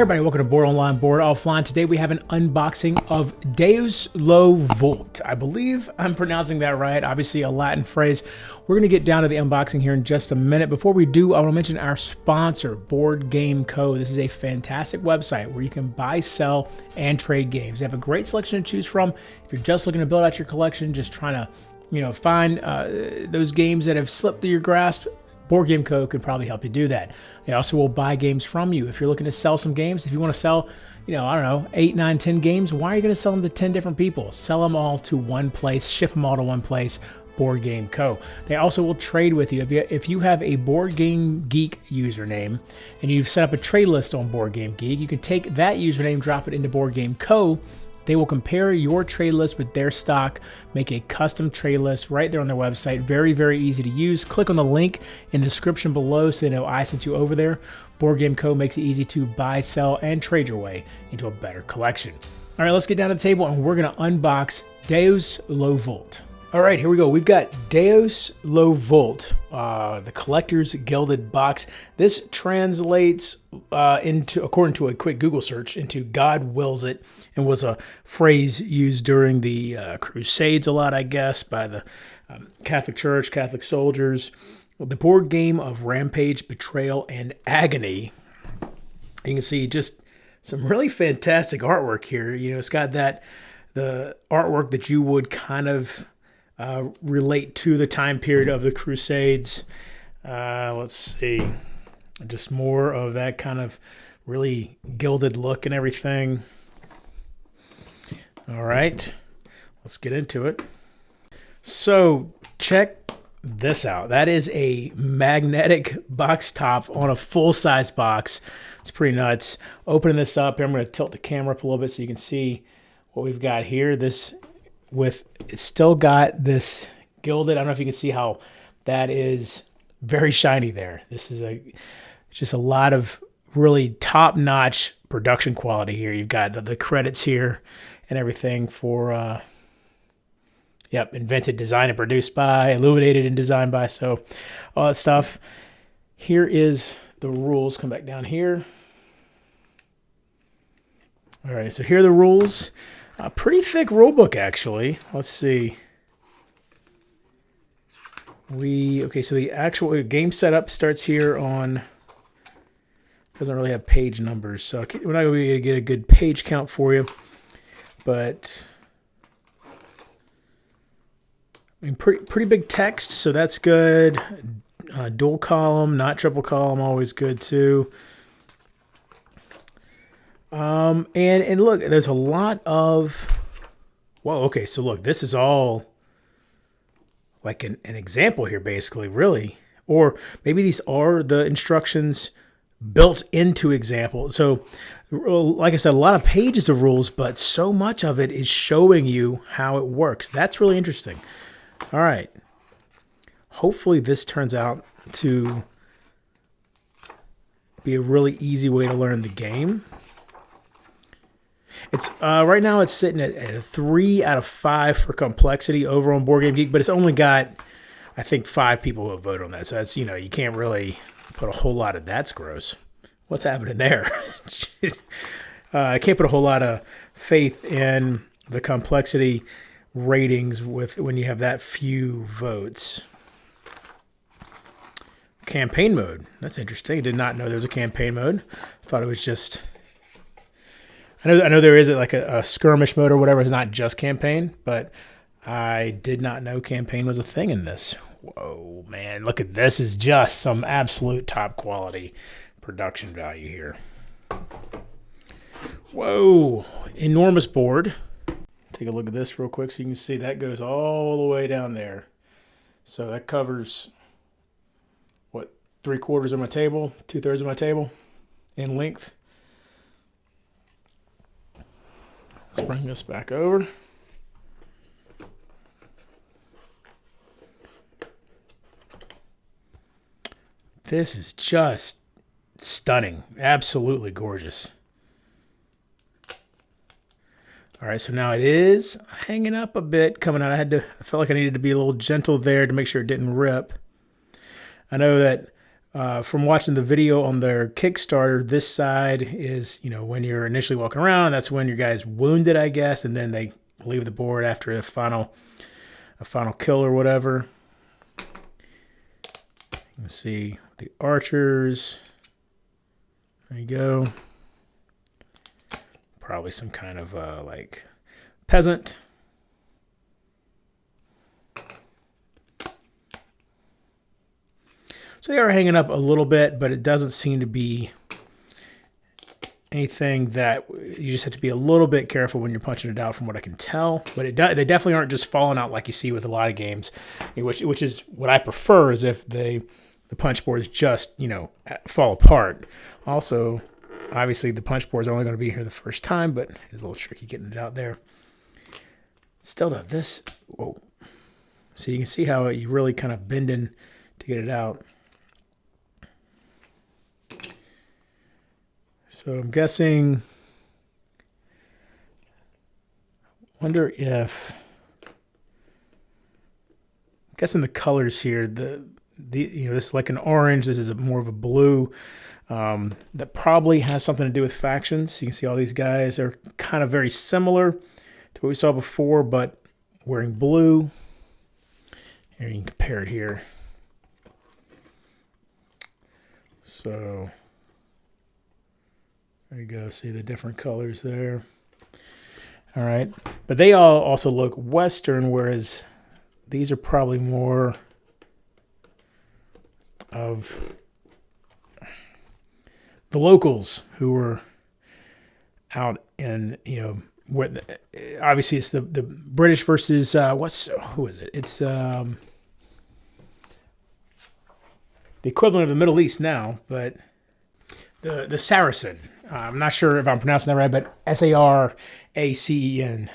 Everybody, welcome to Board Online, Board Offline. Today we have an unboxing of Deus Vult. I believe I'm pronouncing that right. Obviously a Latin phrase. We're going to get down to the unboxing here in just a minute. Before we do, I want to mention our sponsor, Board Game Co. This is a fantastic website where you can buy, sell, and trade games. They have a great selection to choose from. If you're just looking to build out your collection, just trying to, find those games that have slipped through your grasp, Board Game Co. can probably help you do that. They also will buy games from you. If you're looking to sell some games, if you want to sell, 8, 9, 10 games, why are you going to sell them to 10 different people? Sell them all to one place, ship them all to one place, Board Game Co. They also will trade with you. If you have a Board Game Geek username and you've set up a trade list on Board Game Geek, you can take that username, drop it into Board Game Co. They will compare your trade list with their stock, make a custom trade list right there on their website. Very, very easy to use. Click on the link in the description below so they know I sent you over there. Board Game Co. makes it easy to buy, sell, and trade your way into a better collection. All right, let's get down to the table and we're going to unbox Deus Vult. All right, here we go. We've got Deus Vult, the Collector's Gilded Box. This translates into, according to a quick Google search, into God wills it, and was a phrase used during the Crusades a lot, I guess, by the Catholic Church, Catholic soldiers. The board game of rampage, betrayal, and agony. You can see just some really fantastic artwork here. It's got the artwork that you would kind of relate to the time period of the Crusades. Let's see, just more of that kind of really gilded look and everything. All right, let's get into it. So check this out. That is a magnetic box top on a full-size box. It's pretty nuts. Opening this up here, I'm going to tilt the camera up a little bit so you can see what we've got here. It's still got this gilded. I don't know if you can see how that is very shiny there. This is just a lot of really top-notch production quality here. You've got the credits here and everything for invented, designed, and produced by, illuminated and designed by, so all that stuff. Here is the rules. Come back down here. All right, so here are the rules. A pretty thick rule book, actually. Let's see. So the actual game setup starts here on, doesn't really have page numbers, so we're not going to be able to get a good page count for you, but pretty big text, so that's good. Dual column, not triple column, always good too. And look, there's a lot of, so look, this is all like an example here, basically, really. Or maybe these are the instructions built into example. So like I said, a lot of pages of rules, but so much of it is showing you how it works. That's really interesting. All right. Hopefully this turns out to be a really easy way to learn the game. It's right now it's sitting at a 3 out of 5 for complexity over on Board Game Geek, but it's only got, I think, 5 people who have voted on that. So that's, you can't really put a whole lot of, that's gross. What's happening there? I can't put a whole lot of faith in the complexity ratings when you have that few votes. Campaign mode. That's interesting. I did not know there was a campaign mode. I thought it was just, I know there is like a skirmish mode or whatever. It's not just campaign, but I did not know campaign was a thing in this. Whoa, man, look at this. Is just some absolute top quality production value here. Whoa, enormous board. Take a look at this real quick so you can see that goes all the way down there. So that covers, 3/4 of my table, 2/3 of my table in length. Let's bring this back over. This is just stunning. Absolutely gorgeous. All right, so now it is hanging up a bit, coming out. I felt like I needed to be a little gentle there to make sure it didn't rip. I know that from watching the video on their Kickstarter, this side is, when you're initially walking around, that's when your guy's wounded, I guess, and then they leave the board after a final kill or whatever. You can see the archers. There you go. Probably some kind of like peasant. So they are hanging up a little bit, but it doesn't seem to be anything that you just have to be a little bit careful when you're punching it out, from what I can tell. But they definitely aren't just falling out like you see with a lot of games, which is what I prefer, is if the punch boards just fall apart. Also, obviously the punch boards are only going to be here the first time, but it's a little tricky getting it out there. Still though, this, whoa. So you can see how you really kind of bending to get it out. So I'm guessing, I'm guessing the colors here, this is like an orange, this is more of a blue, that probably has something to do with factions. You can see all these guys are kind of very similar to what we saw before, but wearing blue. Here you can compare it here. So there you go. See the different colors there. All right. But they all also look Western, whereas these are probably more of the locals who were out in, where obviously it's the British versus, who is it? It's the equivalent of the Middle East now, but the Saracen. I'm not sure if I'm pronouncing that right, but Saracen.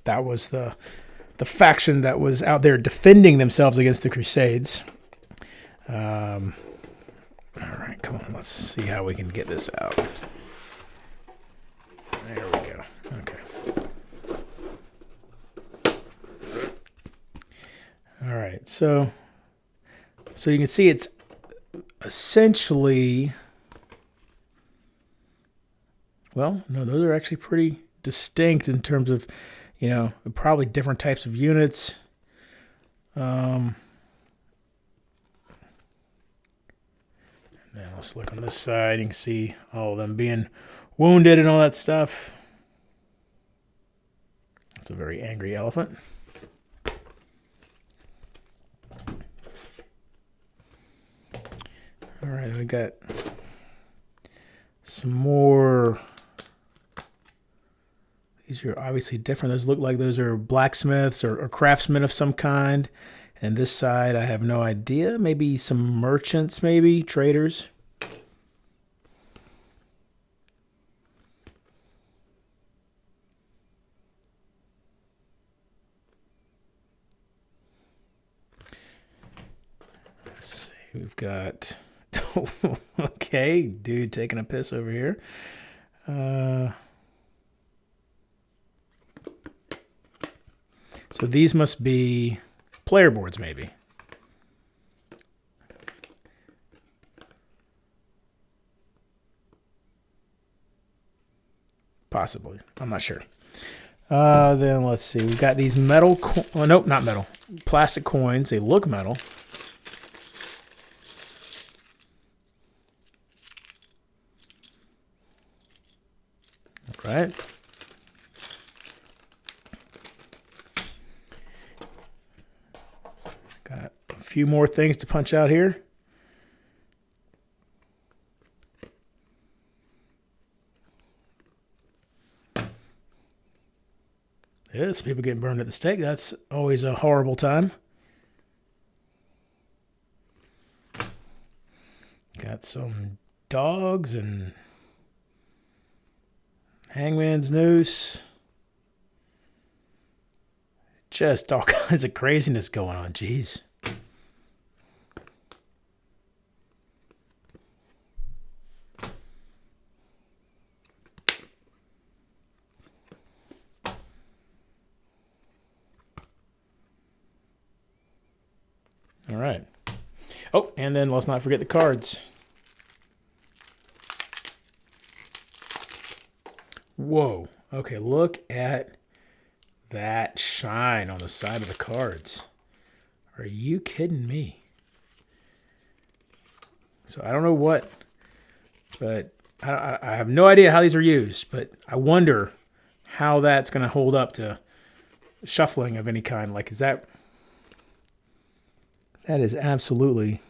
That was the faction that was out there defending themselves against the Crusades. All right, come on. Let's see how we can get this out. There we go. Okay. All right, so you can see it's essentially, well, no, those are actually pretty distinct in terms of, probably different types of units. And then let's look on this side. You can see all of them being wounded and all that stuff. That's a very angry elephant. All right, we got some more. These are obviously different. Those look like those are blacksmiths or craftsmen of some kind. And this side, I have no idea. Maybe some merchants, maybe traders. Let's see, we've got, okay, dude taking a piss over here. So these must be player boards, maybe. Possibly. I'm not sure. Then let's see. We've got these metal, nope, not metal. Plastic coins. They look metal. All right. Got a few more things to punch out here. Yes, people getting burned at the stake. That's always a horrible time. Got some dogs and hangman's noose. Just all kinds of craziness going on. Jeez. All right. Oh, and then let's not forget the cards. Whoa. Okay, look at that shine on the side of the cards. Are you kidding me? So I don't know what, but I have no idea how these are used, but I wonder how that's going to hold up to shuffling of any kind. Like, is that is absolutely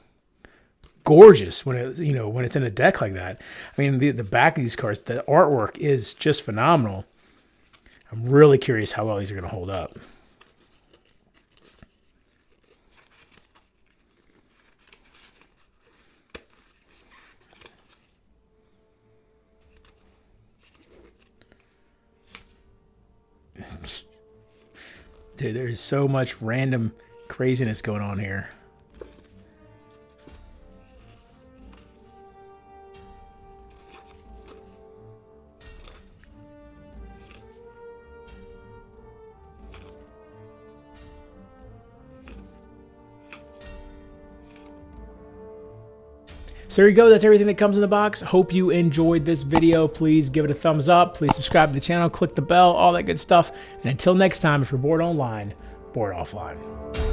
gorgeous when it's, you know, when it's in a deck like that. I mean, the back of these cards, the artwork is just phenomenal. I'm really curious how well these are going to hold up. Dude, there's so much random craziness going on here. So there you go. That's everything that comes in the box. Hope you enjoyed this video. Please give it a thumbs up. Please subscribe to the channel, click the bell, all that good stuff. And until next time, if you're bored online, bored offline.